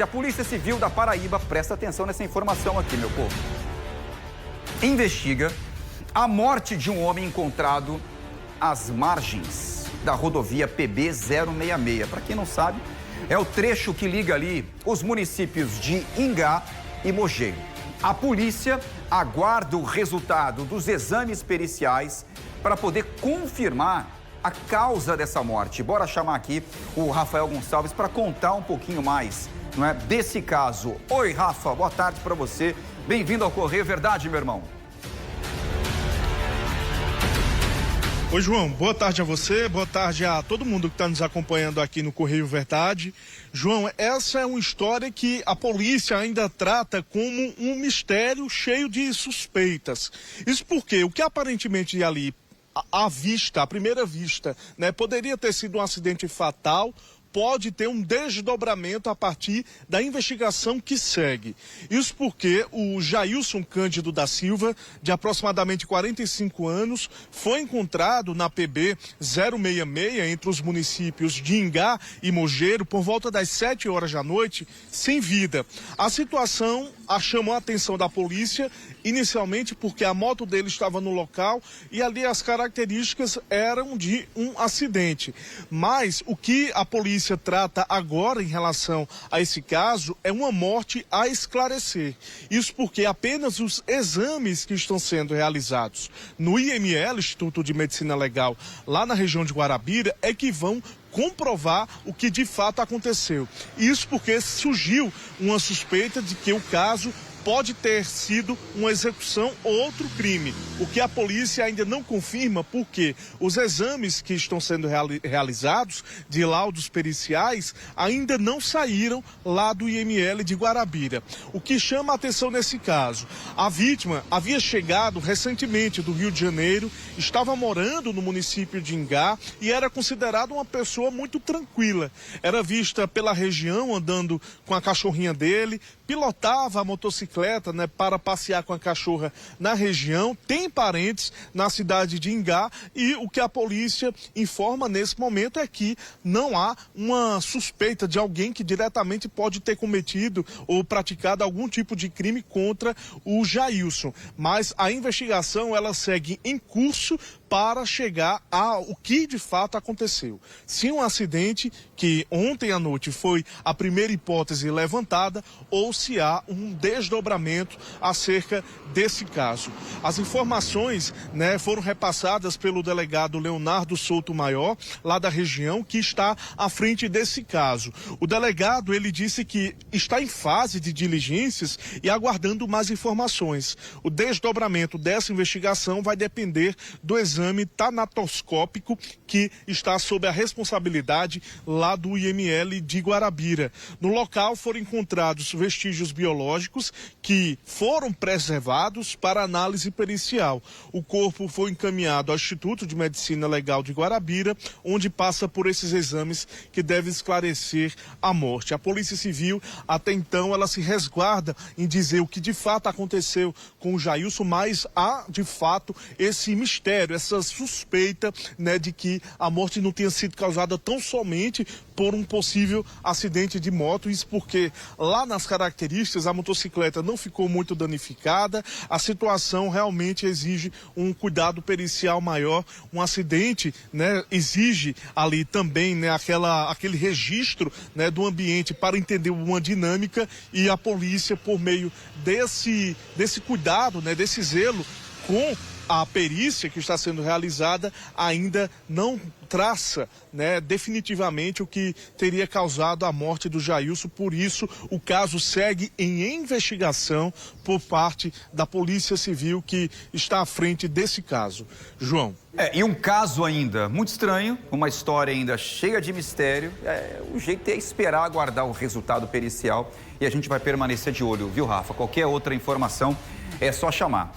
A Polícia Civil da Paraíba, presta atenção nessa informação aqui, meu povo, investiga a morte de um homem encontrado às margens da rodovia PB-066. Para quem não sabe, é o trecho que liga ali os municípios de Ingá e Mogeiro. A polícia aguarda o resultado dos exames periciais para poder confirmar a causa dessa morte. Bora chamar aqui o Rafael Gonçalves para contar um pouquinho mais, não é, desse caso. Oi, Rafa, boa tarde para você. Bem-vindo ao Correio Verdade, meu irmão. Oi, João, boa tarde a você, boa tarde a todo mundo que está nos acompanhando aqui no Correio Verdade. João, essa é uma história que a polícia ainda trata como um mistério cheio de suspeitas. Isso porque o que aparentemente ali, à primeira vista, né, poderia ter sido um acidente fatal, pode ter um desdobramento a partir da investigação que segue. Isso porque o Jailson Cândido da Silva, de aproximadamente 45 anos, foi encontrado na PB 066 entre os municípios de Ingá e Mogeiro por volta das 7 horas da noite, sem vida. A situação chamou a atenção da polícia, inicialmente porque a moto dele estava no local e ali as características eram de um acidente. Mas o que a polícia trata agora em relação a esse caso é uma morte a esclarecer. Isso porque apenas os exames que estão sendo realizados no IML, Instituto de Medicina Legal, lá na região de Guarabira, é que vão comprovar o que de fato aconteceu. Isso porque surgiu uma suspeita de que o caso pode ter sido uma execução ou outro crime, o que a polícia ainda não confirma, porque os exames que estão sendo realizados de laudos periciais ainda não saíram lá do IML de Guarabira. O que chama a atenção nesse caso, a vítima havia chegado recentemente do Rio de Janeiro, estava morando no município de Ingá e era considerada uma pessoa muito tranquila. Era vista pela região andando com a cachorrinha dele, pilotava a motocicleta, né, para passear com a cachorra na região, tem parentes na cidade de Ingá e o que a polícia informa nesse momento é que não há uma suspeita de alguém que diretamente pode ter cometido ou praticado algum tipo de crime contra o Jailson. Mas a investigação ela segue em curso para chegar ao que de fato aconteceu. Se um acidente que ontem à noite foi a primeira hipótese levantada ou se há um desdobramento acerca desse caso. As informações, né, foram repassadas pelo delegado Leonardo Souto Maior, lá da região, que está à frente desse caso. O delegado, ele disse que está em fase de diligências e aguardando mais informações. O desdobramento dessa investigação vai depender do exame tanatoscópico que está sob a responsabilidade lá do IML de Guarabira. No local foram encontrados vestígios biológicos que foram preservados para análise pericial. O corpo foi encaminhado ao Instituto de Medicina Legal de Guarabira, onde passa por esses exames que devem esclarecer a morte. A Polícia Civil, até então, ela se resguarda em dizer o que de fato aconteceu com o Jailson, mas há de fato esse mistério, essa suspeita, né, de que a morte não tenha sido causada tão somente por um possível acidente de moto, isso porque lá nas características a motocicleta não ficou muito danificada, a situação realmente exige um cuidado pericial maior, um acidente, né, exige ali também, né, aquele registro, né, do ambiente para entender uma dinâmica e a polícia, por meio desse cuidado, né, desse zelo com a perícia que está sendo realizada, ainda não traça, né, definitivamente o que teria causado a morte do Jailson. Por isso, o caso segue em investigação por parte da Polícia Civil que está à frente desse caso. João. E um caso ainda muito estranho, uma história ainda cheia de mistério. O jeito é esperar aguardar o resultado pericial e a gente vai permanecer de olho, viu, Rafa? Qualquer outra informação é só chamar.